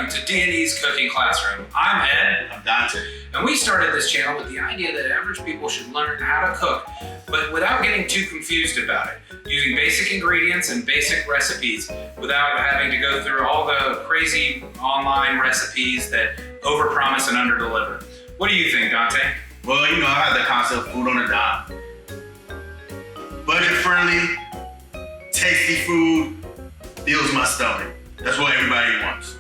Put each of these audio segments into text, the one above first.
welcome to D&E's Cooking Classroom. I'm Ed. I'm Dante. And we started this channel with the idea that average people should learn how to cook, but without getting too confused about it, using basic ingredients and basic recipes without having to go through all the crazy online recipes that overpromise and underdeliver. What do you think, Dante? Well, you know, I have the concept of food on a dime. Budget-friendly, tasty food, fills my stomach. That's what everybody wants.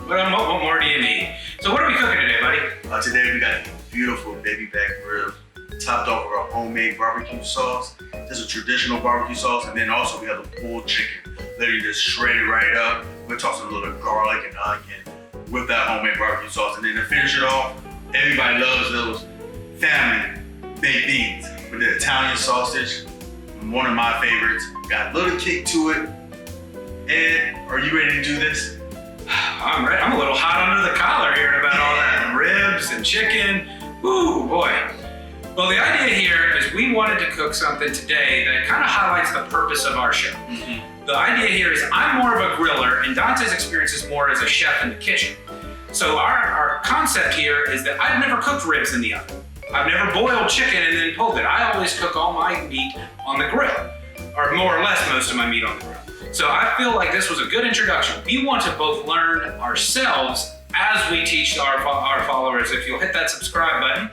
What more do you need? So what are we cooking today, buddy? Today we got beautiful baby back ribs, topped off with our homemade barbecue sauce. This is a traditional barbecue sauce, and then also we have the pulled chicken. Literally just shredded right up. We're tossing a little garlic and onion with that homemade barbecue sauce. And then to finish it off, everybody loves those family baked beans with the Italian sausage. One of my favorites. Got a little kick to it. Ed, are you ready to do this? I'm ready. I'm a little hot under the collar hearing about all that ribs and chicken. Ooh, boy. Well, the idea here is we wanted to cook something today that kind of highlights the purpose of our show. The idea here is I'm more of a griller and Dante's experience is more as a chef in the kitchen. So our concept here is that I've never cooked ribs in the oven. I've never boiled chicken and then pulled it. I always cook all my meat on the grill, or more or less most of my meat on the grill. So I feel like this was a good introduction. We want to both learn ourselves as we teach our followers. If you'll hit that subscribe button,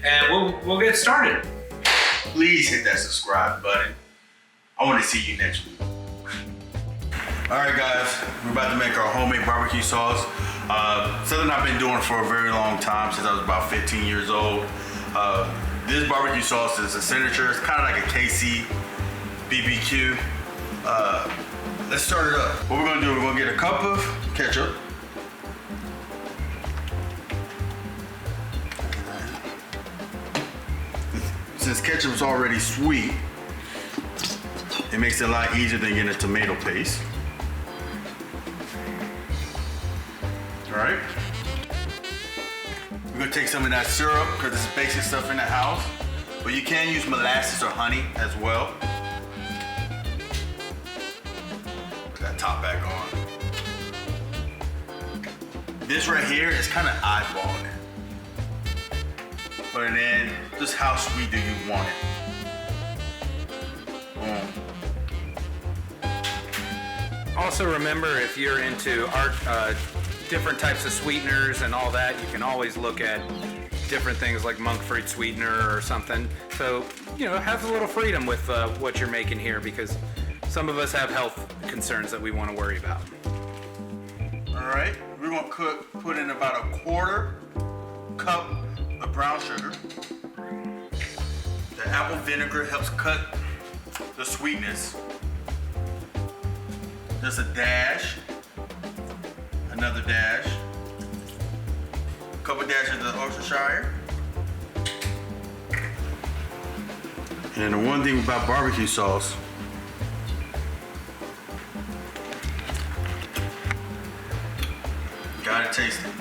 and we'll get started. Please hit that subscribe button. I want to see you next week. All right, guys, we're about to make our homemade barbecue sauce. Something I've been doing for a very long time, since I was about 15 years old. This barbecue sauce is a signature. It's kind of like a KC BBQ. Let's start it up. What we're gonna do, we're gonna get a cup of ketchup. Since ketchup is already sweet, it makes it a lot easier than getting a tomato paste. All right. We're gonna take some of that syrup, because this is basic stuff in the house, but you can use molasses or honey as well. Put that top back on. This right here is kind of eyeballing it. Put it in. Just how sweet do you want it? Boom. Also remember, if you're into different types of sweeteners and all that, you can always look at different things like monk fruit sweetener or something. So, you know, have a little freedom with what you're making here, because some of us have health concerns that we want to worry about. All right, we're gonna put in about a quarter cup of brown sugar. The apple vinegar helps cut the sweetness. Just a dash. Another dash, a couple dashes of Worcestershire. And the one thing about barbecue sauce, gotta taste it.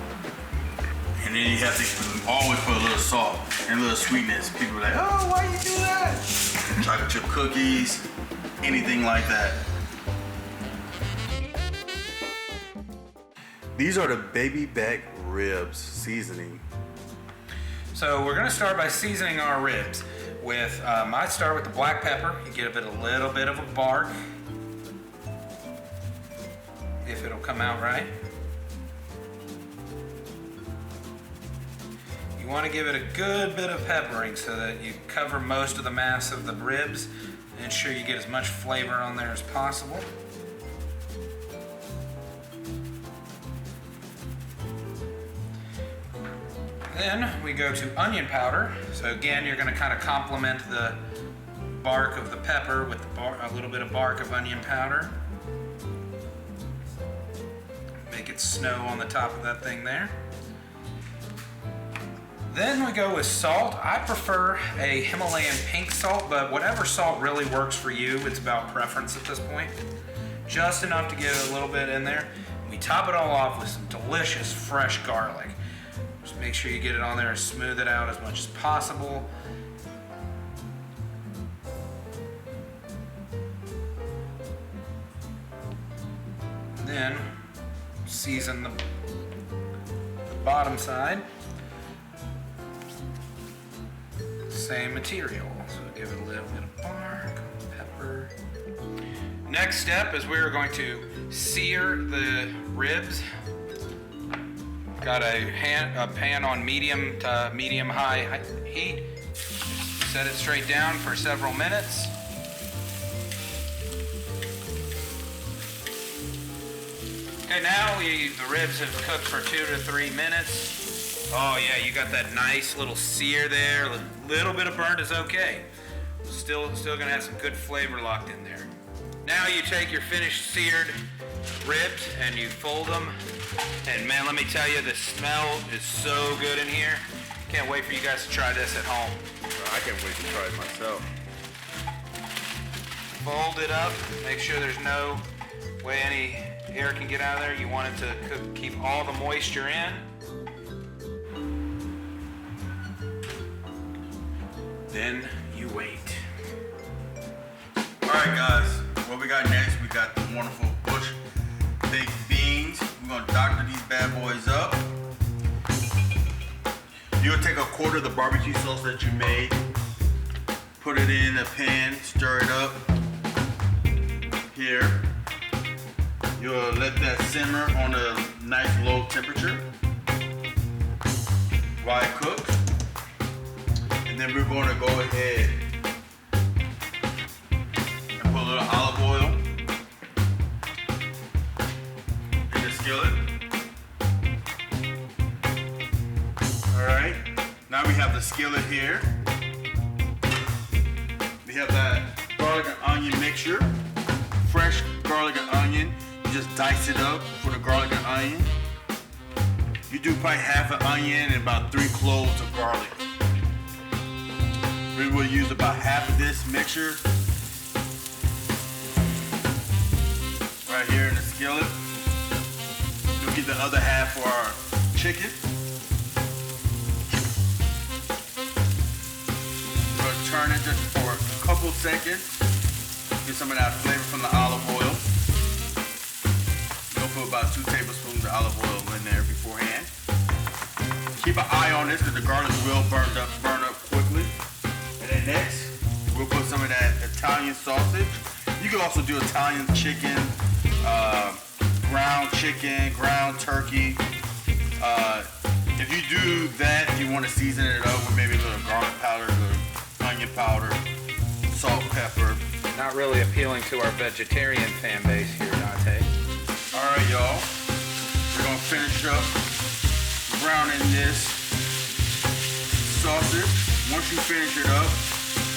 And then you have to always put a little salt and a little sweetness. People are like, oh, why you do that? Chocolate chip cookies, anything like that. These are the baby back ribs seasoning. So we're gonna start by seasoning our ribs with, I start with the black pepper. You get a little bit of a bark, if it'll come out right. You wanna give it a good bit of peppering so that you cover most of the mass of the ribs and ensure you get as much flavor on there as possible. Then we go to onion powder. So again, you're going to kind of complement the bark of the pepper with a little bit of bark of onion powder. Make it snow on the top of that thing there. Then we go with salt. I prefer a Himalayan pink salt, but whatever salt really works for you, it's about preference at this point. Just enough to get a little bit in there. We top it all off with some delicious fresh garlic. Just make sure you get it on there and smooth it out as much as possible. Then season the bottom side. Same material, so give it a little bit of bark, pepper. Next step is we're going to sear the ribs. Got a pan on medium to medium-high heat. Set it straight down for several minutes. Okay, now the ribs have cooked for 2 to 3 minutes. Oh yeah, you got that nice little sear there. A little bit of burnt is okay. Still gonna have some good flavor locked in there. Now you take your finished seared ribs and you fold them. And man, let me tell you, the smell is so good in here. Can't wait for you guys to try this at home. I can't wait to try it myself. Fold it up, make sure there's no way any air can get out of there. You want it to keep all the moisture in. Then you wait. All right, guys. What we got next? We got the wonderful bush baked beans. We're gonna doctor these bad boys up. You'll take a quarter of the barbecue sauce that you made, put it in a pan, stir it up. Here. You'll let that simmer on a nice low temperature while it cooks. And then we're going to go ahead and put a little olive oil in the skillet. Alright, now we have the skillet here. We have that garlic and onion mixture. Fresh garlic and onion. You just dice it up for the garlic and onion. You do probably half an onion and about 3 cloves of garlic. We will use about half of this mixture right here in the skillet. We'll get the other half for our chicken. We're going to turn it just for a couple seconds. Get some of that flavor from the olive oil. We'll put about 2 tablespoons of olive oil in there beforehand. Keep an eye on this because the garlic will burn up quickly. And then next, we'll put some of that Italian sausage. You can also do Italian chicken, ground turkey. If you do that, you want to season it up with maybe a little garlic powder, a little onion powder, salt, pepper. Not really appealing to our vegetarian fan base here, Dante. All right, y'all. We're gonna finish up browning this sausage. Once you finish it up,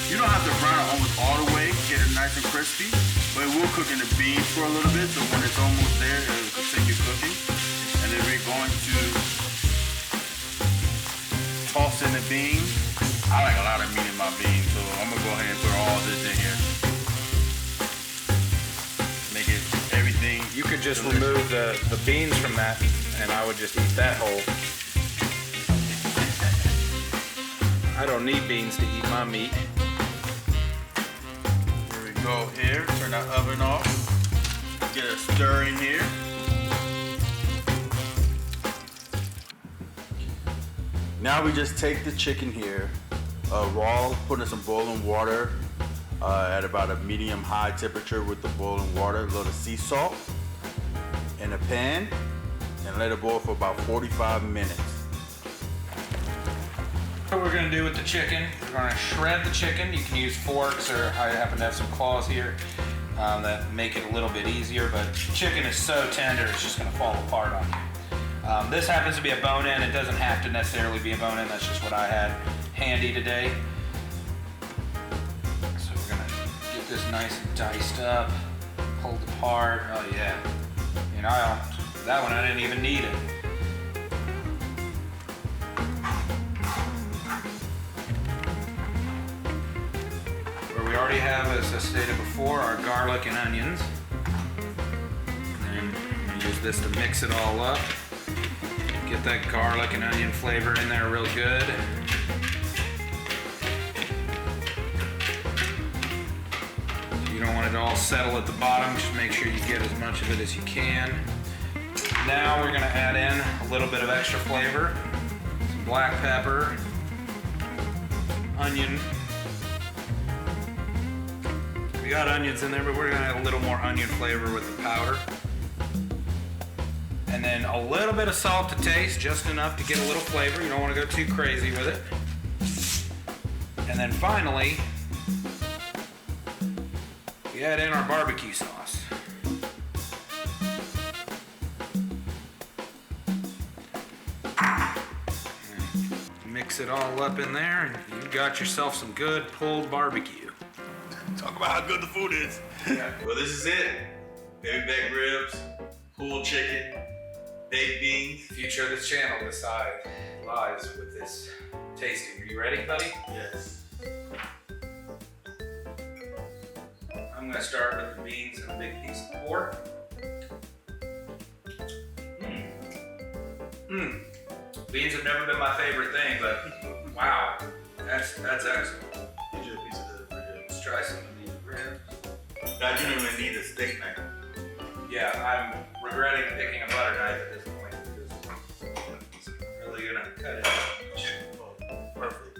you don't have to brown it almost all the way, get it nice and crispy, but it will cook in the beans for a little bit, so when it's almost there, it will continue cooking. And then we're going to toss in the beans. I like a lot of meat in my beans, so I'm gonna go ahead and put all this in here. Make it everything. You could just remove the beans from that, and I would just eat that whole. I don't need beans to eat my meat. Here we go here. Turn that oven off. Get a stir in here. Now we just take the chicken here, raw, put in some boiling water at about a medium-high temperature with the boiling water, a little sea salt in a pan, and let it boil for about 45 minutes. What we're gonna do with the chicken, we're gonna shred the chicken. You can use forks, or I happen to have some claws here that make it a little bit easier, but chicken is so tender it's just gonna fall apart on you. This happens to be a bone-in. It doesn't have to necessarily be a bone-in. That's just what I had handy today. So we're gonna get this nice and diced up, pulled apart. Oh yeah, you know, that one I didn't even need it. We already have, as I stated before, our garlic and onions. And we use this to mix it all up. Get that garlic and onion flavor in there real good. You don't want it to all settle at the bottom. Just make sure you get as much of it as you can. now we're gonna add in a little bit of extra flavor, some black pepper, onion. We got onions in there, but we're gonna add a little more onion flavor with the powder. And then a little bit of salt to taste, just enough to get a little flavor. You don't wanna go too crazy with it. And then finally, we add in our barbecue sauce. Mix it all up in there, and you've got yourself some good pulled barbecue. Talk about how good the food is. Well, this is it. Baby back ribs, pulled chicken, baked beans. Future of this channel lies with this tasting. Are you ready, buddy? Yes. I'm gonna start with the beans and a big piece of pork. Beans have never been my favorite thing, but wow, that's excellent. Get you a piece of the ribs. Let's try some of these ribs. Now, you don't even need a steak knife. Yeah, I'm regretting picking a butter knife at this point because it's really gonna cut it. Oh, perfect.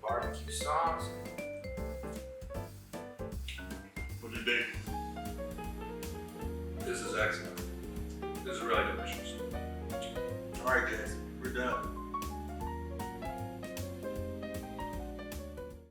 Barbecue sauce. What do you think? This is excellent. This is really delicious. All right, guys, we're done.